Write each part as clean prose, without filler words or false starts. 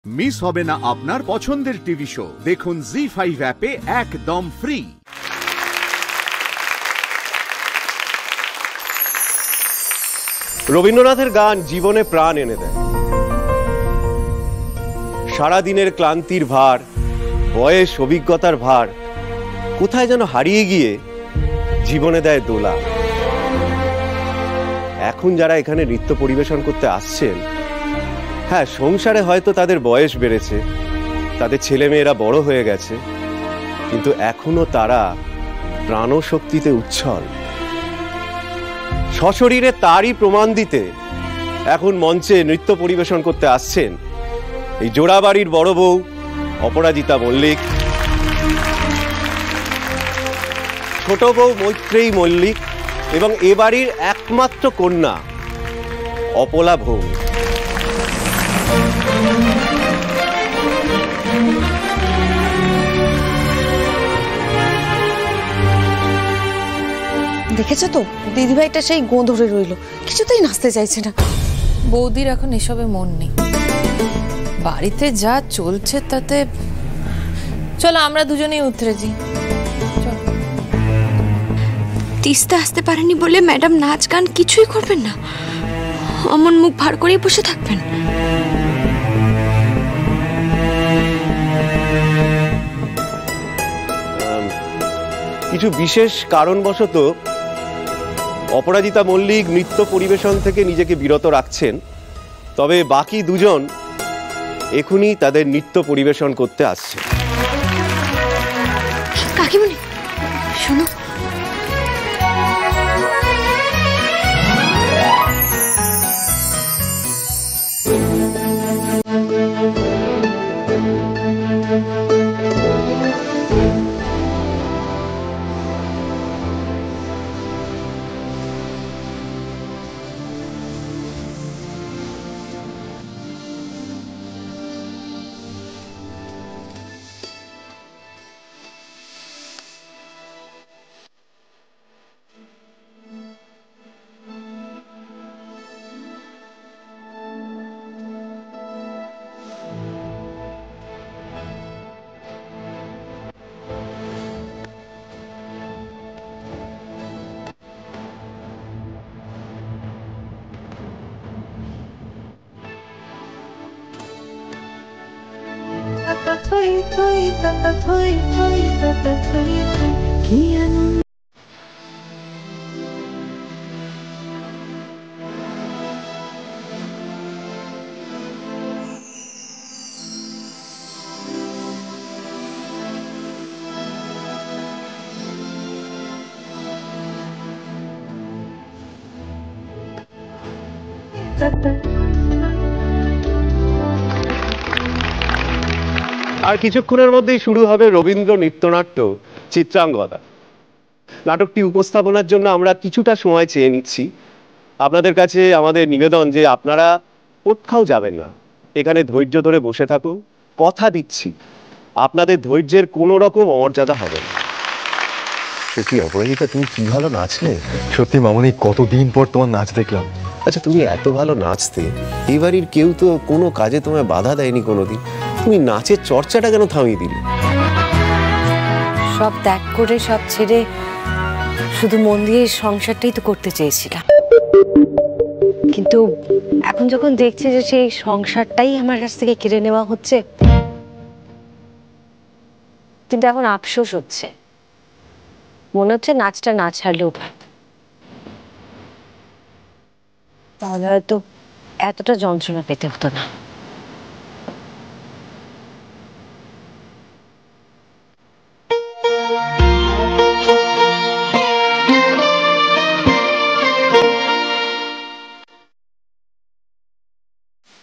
Miss হবে না আপনার পছন্দের টিভি শো। দেখুন জি5 অ্যাপে একদম ফ্রি। রবীন্দ্রনাথের গান জীবনে প্রাণ এনে দেয়। সারাদিনের ক্লান্তির ভার, বয়স অভিজ্ঞতার ভার কোথায় যেন হারিয়ে গিয়ে জীবনে দেয় দোলা। এখন যারা এখানে নৃত্য পরিবেশন করতে আসছেন, হ্যাঁ, সংসারে হয়তো তাদের বয়স বেড়েছে, তাদের ছেলেমেয়েরা বড় হয়ে গেছে, কিন্তু এখনো তারা প্রাণশক্তিতে উচ্ছল। সশরীরে তারই প্রমাণ দিতে এখন মঞ্চে নৃত্য পরিবেশন করতে আসছেন এই জোড়াবাড়ির বড় বউ অপরাজিতা মল্লিক, ছোট বউ মৈত্রেয়ী মল্লিক এবং এ বাড়ির একমাত্র কন্যা অপলা ভৌমিক। দেখেছো তো দিদিভাইটা সেই গোঁ ধরে রইল, কিছুতেই নাচতে চাইছে না। বৌদির এখন এসবে মন নেই, বাড়িতে যা চলছে তাতে। চলো আমরা দুজনেই উতরেছি। তিস্তা আসতে পারেনি বলে ম্যাডাম নাচ গান কিছুই করবেন না, অমন মুখ ভার করে বসে থাকবেন? কিছু বিশেষ কারণবশত অপরাজিতা মল্লিক নৃত্য পরিবেশন থেকে নিজেকে বিরত রাখছেন, তবে বাকি দুজন এখনই তাদের নৃত্য পরিবেশন করতে আসছে। কাকিমণি শোনো, আর কিছুক্ষণের মধ্যেই শুরু হবে রবীন্দ্র নৃত্যনাট্য চিত্রাঙ্গদা। নাটকটি উপস্থাপনার জন্য আমরা কিছুটা সময় চেয়ে নিচ্ছি। আপনাদের কাছে আমাদের নিবেদন যে আপনারা কোথাও যাবেন না, এখানে ধৈর্য ধরে বসে থাকুন। কথা দিচ্ছি আপনাদের ধৈর্যের কোনো রকম অমর্যাদা হবে না। সত্যি অপরাজিতা, তুমি কি ভালো নাচলে। সত্যি মামনি, কতদিন পর তোমার নাচ দেখলাম। আচ্ছা, তুমি এত ভালো নাচতে, এই বাড়ির কেউ তো কোনো কাজে তোমায় বাধা দেয়নি কোনোদিন, তুমি নাচের চর্চাটা কেন থামিয়ে দিলে? সব ত্যাগ করে, সব ছেড়ে শুধু মন দিয়ে সংসারটাই তো করতে চেয়েছিলাম, কিন্তু এখন যখন দেখছি যে সেই সংসারটাই আমার কাছ থেকে কেড়ে নেওয়া হচ্ছে, কিন্তু এখন আফসোস হচ্ছে। মনে হচ্ছে নাচটা না ছাড়লেও পারত, তাহলে হয়তো এতটা যন্ত্রণা পেতে হতো না।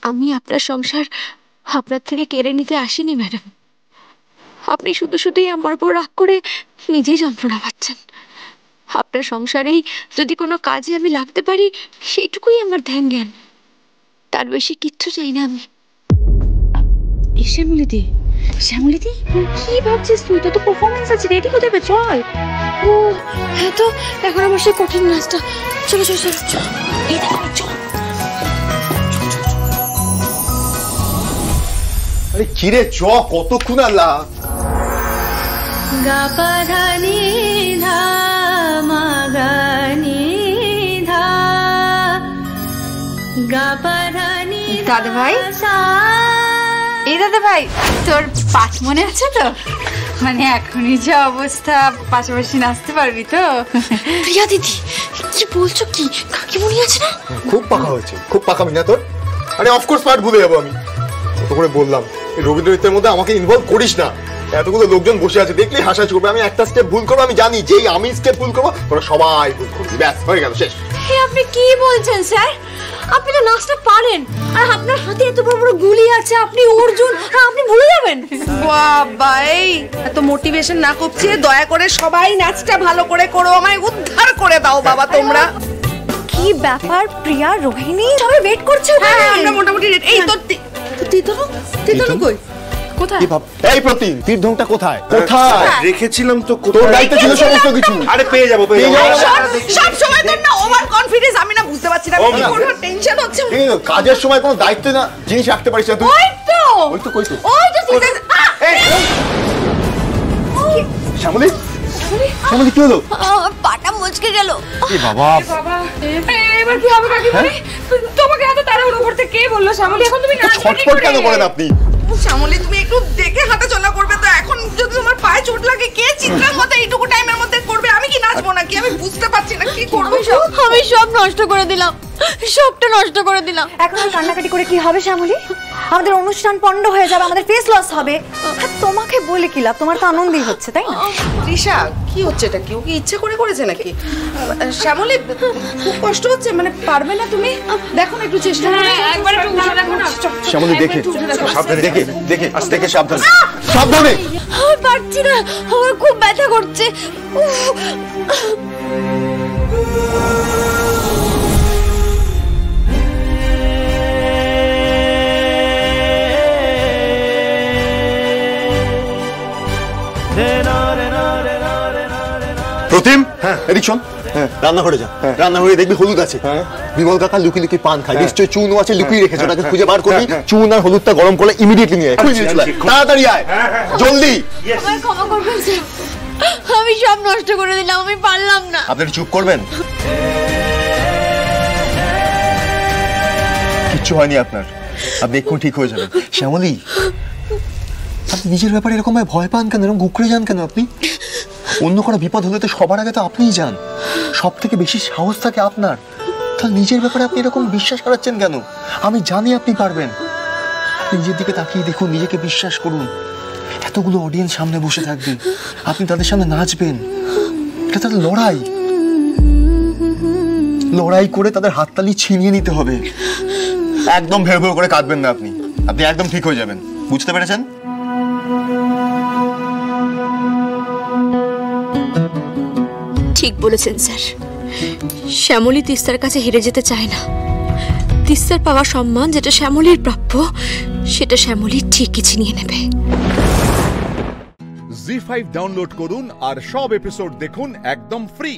আমি আপনার সংসার আপনার থেকে কেড়ে নিতে আসিনি ম্যাডাম। আপনি শুধু শুধুই আমার উপর রাগ করে নিজেই যন্ত্রণা পাচ্ছেন। আপনার সংসারেই যদি কোনো কাজে আমি লাগতে পারি, সেইটুকুই আমার ধ্যান জ্ঞান, তার বেশি কিচ্ছু চাই না আমি। শ্যামলিদি, শ্যামলিদি কি ভাবছিস তুই? তো পারফরমেন্স আছে, রেডি হতে হবে, চল। ও হ্যাঁ, তো এখন আমার সেই কঠিন নাচটা। চলো চলো চলো চলো, এই দেখো চলো। আরে কিরে চ কতক্ষণ আল্লাহ গাপাধানি ধা মাগানি ধা গাপাধানি। দাদা ভাই, এই দাদা ভাই, তোর পাঠ মনে আছে তো? মানে এখনই যে অবস্থা, পাশাপাশি নাচতে পারবি তো? প্রিয়া দিদি, কি বলছো? কি কাকিমণি আছে না? খুব পাকা হয়েছে, খুব পাকা মিনা তোর। আরে অফকোর্স পার্ট ভুলে যাবো আমি, কত করে বললাম এই রবীন্দ্র নৃত্যের মধ্যে আমাকে ইনভলভ করিস না। এতগুলো লোকজন বসে আছে, দেখলেই হাসাহাসি করবে। আমি একটা স্টেপ ভুল করবো, আমি জানি যেই আমি স্টেপ ভুল করবো তোরা সবাই ভুল করবি, ব্যাস হয়ে গেল, শেষ। আপনি কি বলছেন স্যার? আপনি তো নাচটা পারেন, আর আপনার হাতে এত বড় বড় গুলি আছে, আপনি অর্জুন, আর আপনি ভুলে যাবেন? বাবা, এই এত মোটিভেশন না করছে, দয়া করে সবাই নাচটা ভালো করে করো, আমায় উদ্ধার করে দাও বাবা তোমরা। কি ব্যাপার প্রিয়া, রোহিণী সবাই ওয়েট করছে ওখানে। আমরা মোটামুটি এই তো তিতনু কই? কোথায়? এই প্রতি তীর্ধংটা কোথায়? কোথায় রেখেছিলাম তো, তোর দায়িত্ব ছিল সমস্ত কিছু। আরে পেয়ে যাবো, পেয়ে যাবো। সব সময় তোর না ওভার কনফিডেন্স, আমি না বুঝতে পারছি না কি করব, টেনশন হচ্ছে। কাজের সময় কোনো দায়িত্ব না জিনিস রাখতে পারিস না তুই। ওই তো কই তো শ্যামলী, শ্যামলী কি হলো? পাটা মুচকে গেল। এ বাবা, এবার কি হবে কাকিমণি? তোমাকে এত তাড়াহুড়ো করতে কে বললো শ্যামলী? এখন তুমি নাচ ছটফট কেন করেন আপনি? শ্যামলী, তুমি একটু দেখে হাঁটা চলা করবে তো। এখন যদি তোমার পায়ে চোট লাগে, কে চিত্রার মধ্যে এইটুকু টাইমের মধ্যে করবে? আমি কি নাচবো নাকি? আমি বুঝতে পারছি না কি করবো। আমি সব নষ্ট করে দিলাম, সবটা নষ্ট করে দিলাম। এখন আর কান্নাকাটি করে কি হবে শ্যামলী? আমাদের অনুষ্ঠান পণ্ড হয়ে যাবে, আমাদের ফেস লস হবে। তোমাকে বলে কি লাভ? তোমার তো আনন্দই হচ্ছে, তাই না? ঋষা, কি হচ্ছে এটা? কি ও কি ইচ্ছে করে করেছে নাকি? শ্যামলী, খুব কষ্ট হচ্ছে, মানে পারবে না তুমি? দেখো না একটু চেষ্টা করে। একবার একটু উঠে দেখো না। শ্যামলী দেখে সাবধানে, দেখে দেখে দেখে সাবধানে, সাবধানে। আমি পারছি না, আমার খুব ব্যথা করছে। প্রতিম, এদিক শোন, রান্নাঘরে যা, রান্নাঘরে দেখবি হলুদ আছে। বিমল কাকা লুকি লুকি পান খায়, নিশ্চয়ই চুন আছে লুকিয়ে রেখেছে, ওটাকে খুঁজে বার করবি। চুন আর হলুদটা গরম করলে ইমিডিয়েটলি নিয়ে আয়, তাড়াতাড়ি আয়, জলদি। আমায় ক্ষমা করবেন স্যার, আমি সব নষ্ট করে দিলাম, আমি পারলাম না। আপনি চুপ করবেন? কিচ্ছু হয়নি আপনার, আপনি এক্ষুনি ঠিক হয়ে যাবেন। শ্যামলী, আপনি নিজের ব্যাপারে এরকম ভয় পান কেন, এরকম গুকড়ে যান কেন আপনি? অন্য কোনো বিপদ হলে তো সবার আগে তো আপনিই যান, সব থেকে বেশি সাহস থাকে আপনার। তাহলে নিজের ব্যাপারে আপনি এরকম বিশ্বাস হারাচ্ছেন কেন? আমি জানি আপনি পারবেন। নিজের দিকে তাকিয়ে দেখুন, নিজেকে বিশ্বাস করুন। এতগুলো অডিয়েন্স সামনে বসে থাকবে, আপনি তাদের সামনে নাচবেন, এটা তাদের লড়াই। লড়াই করে তাদের হাততালি ছিনিয়ে নিতে হবে। একদম ভেউ ভেউ করে কাঁদবেন না আপনি, আপনি একদম ঠিক হয়ে যাবেন। বুঝতে পেরেছেন? ঠিক বলেছেন স্যার, শ্যামলী তিস্তার কাছে হেরে যেতে চায় না। তিস্তার পাওয়া সম্মান যেটা শ্যামলীর প্রাপ্য, সেটা শ্যামলী ঠিকই ছিনিয়ে নেবে। জি5 ডাউনলোড করুন আর সব এপিসোড দেখুন একদম ফ্রি।